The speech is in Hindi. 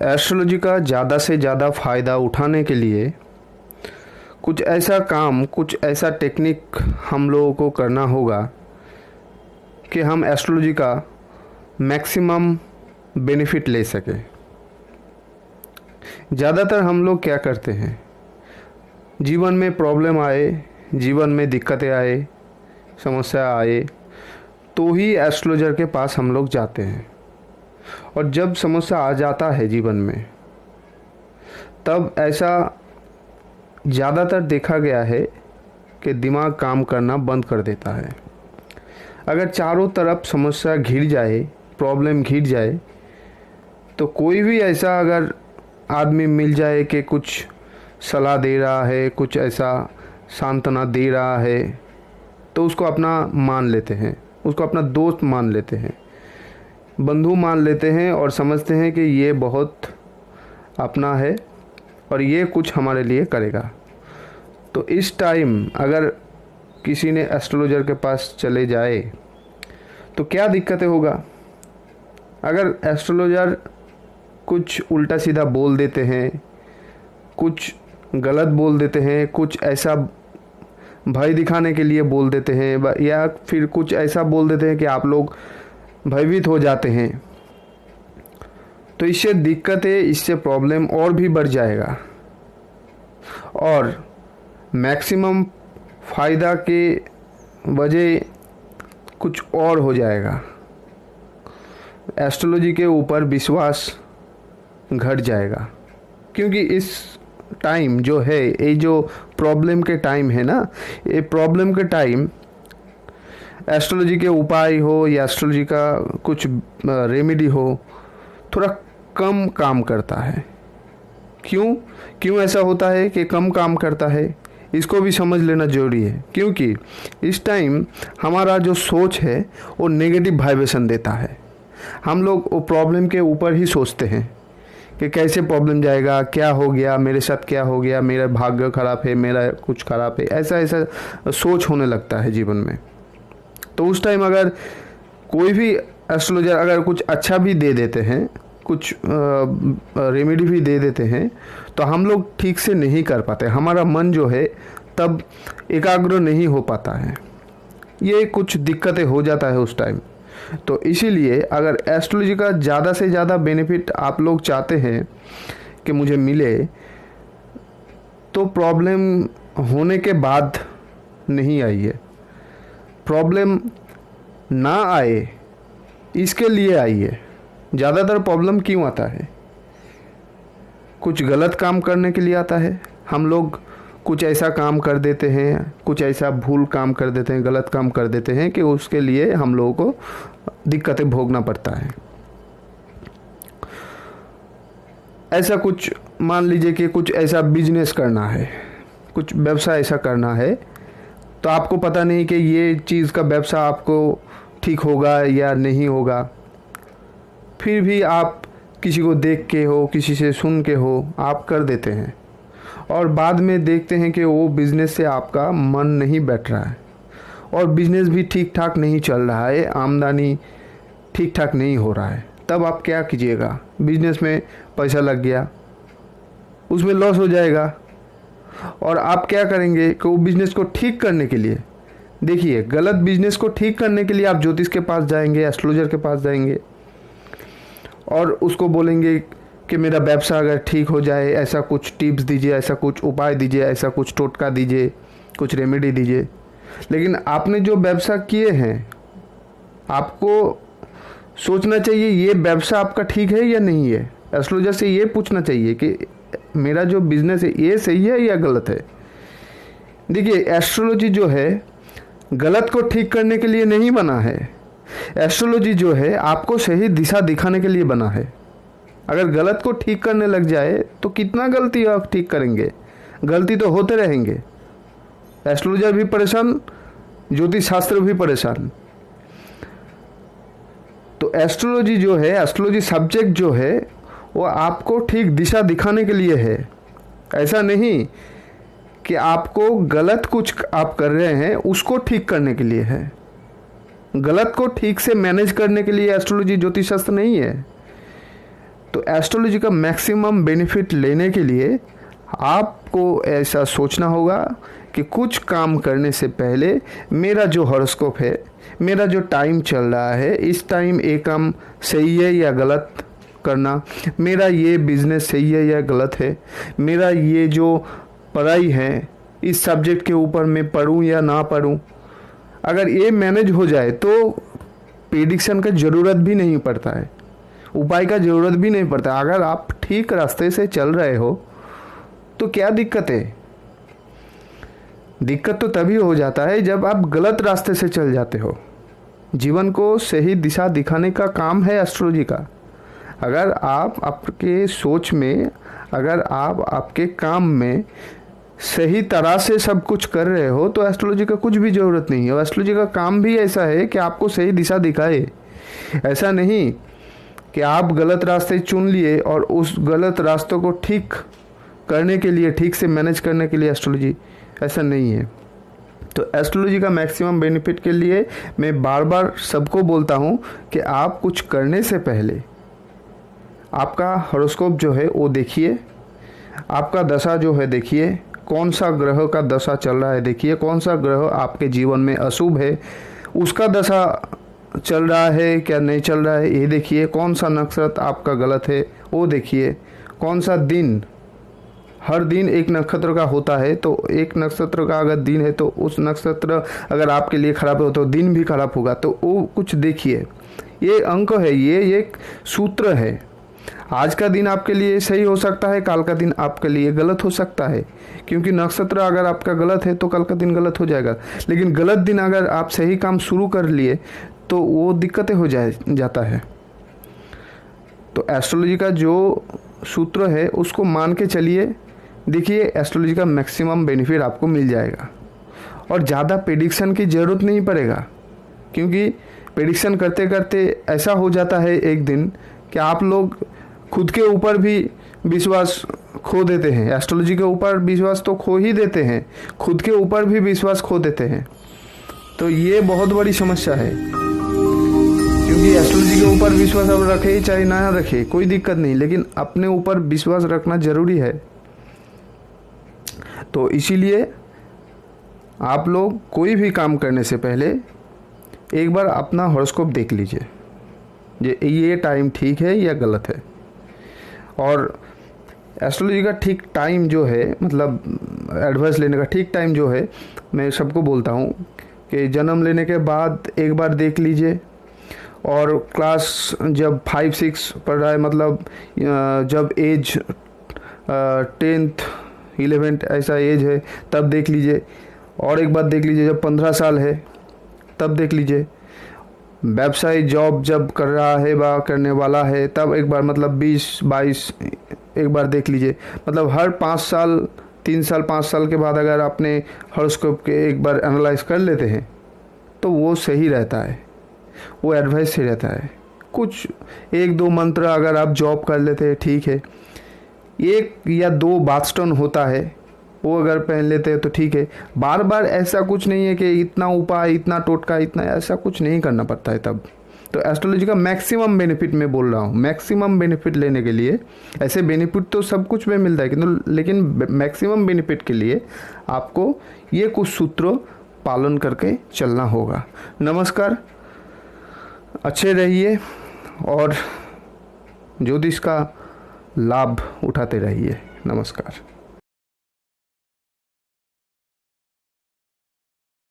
एस्ट्रोलॉजी का ज़्यादा से ज़्यादा फ़ायदा उठाने के लिए कुछ ऐसा काम, कुछ ऐसा टेक्निक हम लोगों को करना होगा कि हम एस्ट्रोलॉजी का मैक्सिमम बेनिफिट ले सकें। ज़्यादातर हम लोग क्या करते हैं, जीवन में प्रॉब्लम आए, जीवन में दिक्कतें आए, समस्या आए तो ही एस्ट्रोलॉजर के पास हम लोग जाते हैं। और जब समस्या आ जाता है जीवन में, तब ऐसा ज़्यादातर देखा गया है कि दिमाग काम करना बंद कर देता है। अगर चारों तरफ समस्या घिर जाए, प्रॉब्लम घिर जाए, तो कोई भी ऐसा अगर आदमी मिल जाए कि कुछ सलाह दे रहा है, कुछ ऐसा सांत्वना दे रहा है, तो उसको अपना मान लेते हैं, उसको अपना दोस्त मान लेते हैं, बंधु मान लेते हैं और समझते हैं कि ये बहुत अपना है और ये कुछ हमारे लिए करेगा। तो इस टाइम अगर किसी ने एस्ट्रोलॉजर के पास चले जाए तो क्या दिक्कतें होगा। अगर एस्ट्रोलॉजर कुछ उल्टा सीधा बोल देते हैं, कुछ गलत बोल देते हैं, कुछ ऐसा भय दिखाने के लिए बोल देते हैं, या फिर कुछ ऐसा बोल देते हैं कि आप लोग भयभीत हो जाते हैं, तो इससे दिक्कतें, इससे प्रॉब्लम और भी बढ़ जाएगा और मैक्सिमम फ़ायदा के वजह कुछ और हो जाएगा। एस्ट्रोलॉजी के ऊपर विश्वास घट जाएगा, क्योंकि इस टाइम जो है, ये जो प्रॉब्लम के टाइम है ना, ये प्रॉब्लम के टाइम एस्ट्रोलॉजी के उपाय हो या एस्ट्रोलॉजी का कुछ रेमेडी हो, थोड़ा कम काम करता है। क्यों ऐसा होता है कि कम काम करता है, इसको भी समझ लेना ज़रूरी है। क्योंकि इस टाइम हमारा जो सोच है वो नेगेटिव वाइब्रेशन देता है। हम लोग वो प्रॉब्लम के ऊपर ही सोचते हैं कि कैसे प्रॉब्लम जाएगा, क्या हो गया मेरे साथ, क्या हो गया, मेरा भाग्य खराब है, मेरा कुछ खराब है, ऐसा सोच होने लगता है जीवन में। तो उस टाइम अगर कोई भी एस्ट्रोलॉजर अगर कुछ अच्छा भी दे देते हैं, कुछ रेमेडी भी दे देते हैं, तो हम लोग ठीक से नहीं कर पाते, हमारा मन जो है तब एकाग्र नहीं हो पाता है, ये कुछ दिक्कतें हो जाता है उस टाइम। तो इसीलिए अगर एस्ट्रोलॉजी का ज़्यादा से ज़्यादा बेनिफिट आप लोग चाहते हैं कि मुझे मिले, तो प्रॉब्लम होने के बाद नहीं आइए, प्रॉब्लम ना आए इसके लिए आइए। ज़्यादातर प्रॉब्लम क्यों आता है, कुछ गलत काम करने के लिए आता है। हम लोग कुछ ऐसा काम कर देते हैं, कुछ ऐसा भूल काम कर देते हैं, गलत काम कर देते हैं कि उसके लिए हम लोगों को दिक्कतें भोगना पड़ता है। ऐसा कुछ मान लीजिए कि कुछ ऐसा बिजनेस करना है, कुछ व्यवसाय ऐसा करना है, तो आपको पता नहीं कि ये चीज़ का व्यवसाय आपको ठीक होगा या नहीं होगा, फिर भी आप किसी को देख के हो, किसी से सुन के हो, आप कर देते हैं और बाद में देखते हैं कि वो बिज़नेस से आपका मन नहीं बैठ रहा है और बिज़नेस भी ठीक ठाक नहीं चल रहा है, आमदनी ठीक ठाक नहीं हो रहा है। तब आप क्या कीजिएगा, बिज़नेस में पैसा लग गया, उसमें लॉस हो जाएगा और आप क्या करेंगे कि वो बिज़नेस को ठीक करने के लिए, देखिए गलत बिज़नेस को ठीक करने के लिए आप ज्योतिष के पास जाएंगे, एस्ट्रोलॉजर के पास जाएंगे और उसको बोलेंगे कि मेरा व्यवसाय अगर ठीक हो जाए, ऐसा कुछ टिप्स दीजिए, ऐसा कुछ उपाय दीजिए, ऐसा कुछ टोटका दीजिए, कुछ रेमेडी दीजिए। लेकिन आपने जो व्यवसाय किए हैं, आपको सोचना चाहिए ये व्यवसाय आपका ठीक है या नहीं है। एस्ट्रोलॉजर से ये पूछना चाहिए कि मेरा जो बिजनेस है ये सही है या गलत है। देखिए एस्ट्रोलॉजी जो है गलत को ठीक करने के लिए नहीं बना है, एस्ट्रोलॉजी जो है आपको सही दिशा दिखाने के लिए बना है। अगर गलत को ठीक करने लग जाए तो कितना गलती आप ठीक करेंगे, गलती तो होते रहेंगे। एस्ट्रोलॉजर भी परेशान, ज्योतिष शास्त्र भी परेशान। तो एस्ट्रोलॉजी जो है, एस्ट्रोलॉजी सब्जेक्ट जो है वो आपको ठीक दिशा दिखाने के लिए है। ऐसा नहीं कि आपको गलत कुछ आप कर रहे हैं उसको ठीक करने के लिए है। गलत को ठीक से मैनेज करने के लिए एस्ट्रोलॉजी ज्योतिष शास्त्र नहीं है। तो एस्ट्रोलॉजी का मैक्सिमम बेनिफिट लेने के लिए आपको ऐसा सोचना होगा कि कुछ काम करने से पहले मेरा जो हॉरोस्कोप है, मेरा जो टाइम चल रहा है, इस टाइम ये काम सही है या गलत करना, मेरा ये बिजनेस सही है या गलत है, मेरा ये जो पढ़ाई है इस सब्जेक्ट के ऊपर मैं पढूं या ना पढूं। अगर ये मैनेज हो जाए तो प्रेडिक्शन का ज़रूरत भी नहीं पड़ता है, उपाय का ज़रूरत भी नहीं पड़ता। अगर आप ठीक रास्ते से चल रहे हो तो क्या दिक्कत है? दिक्कत तो तभी हो जाता है जब आप गलत रास्ते से चल जाते हो। जीवन को सही दिशा दिखाने का काम है एस्ट्रोलॉजी का। अगर आप आपके सोच में, अगर आप आपके काम में सही तरह से सब कुछ कर रहे हो तो एस्ट्रोलॉजी का कुछ भी ज़रूरत नहीं है। और एस्ट्रोलॉजी का काम भी ऐसा है कि आपको सही दिशा दिखाए। ऐसा नहीं कि आप गलत रास्ते चुन लिए और उस गलत रास्तों को ठीक करने के लिए, ठीक से मैनेज करने के लिए एस्ट्रोलॉजी, ऐसा नहीं है। तो एस्ट्रोलॉजी का मैक्सिमम बेनिफिट के लिए मैं बार बार सबको बोलता हूँ कि आप कुछ करने से पहले आपका हॉरोस्कोप जो है वो देखिए, आपका दशा जो है देखिए, कौन सा ग्रह का दशा चल रहा है देखिए, कौन सा ग्रह आपके जीवन में अशुभ है उसका दशा चल रहा है क्या नहीं चल रहा है ये देखिए, कौन सा नक्षत्र आपका गलत है वो देखिए, कौन सा दिन, हर दिन एक नक्षत्र का होता है तो एक नक्षत्र का अगर दिन है तो उस नक्षत्र अगर आपके लिए खराब हो तो दिन भी खराब होगा, तो वो कुछ देखिए। ये अंक है, ये एक सूत्र है। आज का दिन आपके लिए सही हो सकता है, कल का दिन आपके लिए गलत हो सकता है, क्योंकि नक्षत्र अगर आपका गलत है तो कल का दिन गलत हो जाएगा। लेकिन गलत दिन अगर आप सही काम शुरू कर लिए तो वो दिक्कतें हो जाता है। तो एस्ट्रोलॉजी का जो सूत्र है उसको मान के चलिए, देखिए एस्ट्रोलॉजी का मैक्सिमम बेनिफिट आपको मिल जाएगा। और ज़्यादा प्रेडिक्शन की ज़रूरत नहीं पड़ेगा, क्योंकि प्रेडिक्शन करते करते ऐसा हो जाता है एक दिन कि आप लोग खुद के ऊपर भी विश्वास खो देते हैं। एस्ट्रोलॉजी के ऊपर विश्वास तो खो ही देते हैं, खुद के ऊपर भी विश्वास खो देते हैं। तो ये बहुत बड़ी समस्या है, क्योंकि एस्ट्रोलॉजी के ऊपर विश्वास अब रखे चाहे ना रखे कोई दिक्कत नहीं, लेकिन अपने ऊपर विश्वास रखना ज़रूरी है। तो इसीलिए आप लोग कोई भी काम करने से पहले एक बार अपना हॉरोस्कोप देख लीजिए, ये टाइम ठीक है या गलत है। और एस्ट्रोलॉजी का ठीक टाइम जो है, मतलब एडवाइस लेने का ठीक टाइम जो है, मैं सबको बोलता हूँ कि जन्म लेने के बाद एक बार देख लीजिए, और क्लास जब 5-6 पढ़ रहा है, मतलब जब एज 10th 11th ऐसा एज है तब देख लीजिए। और एक बार देख लीजिए जब 15 साल है तब देख लीजिए। व्यवसाय जॉब जब कर रहा है व करने वाला है तब एक बार, मतलब 20-22 एक बार देख लीजिए। मतलब हर 5 साल 3 साल 5 साल के बाद अगर आपने हॉरोस्कोप के एक बार एनालाइज कर लेते हैं तो वो सही रहता है, वो एडवाइस सही रहता है। कुछ 1-2 मंत्र अगर आप जॉब कर लेते हैं ठीक है, 1 या 2 बाथस्टोन होता है वो अगर पहन लेते हैं तो ठीक है। बार बार ऐसा कुछ नहीं है कि इतना उपाय, इतना टोटका, इतना, ऐसा कुछ नहीं करना पड़ता है तब। तो एस्ट्रोलॉजी का मैक्सिमम बेनिफिट मैं बोल रहा हूँ, मैक्सिमम बेनिफिट लेने के लिए, ऐसे बेनिफिट तो सब कुछ में मिलता है किंतु लेकिन मैक्सिमम बेनिफिट के लिए आपको ये कुछ सूत्रों पालन करके चलना होगा। नमस्कार, अच्छे रहिए और ज्योतिष का लाभ उठाते रहिए। नमस्कार।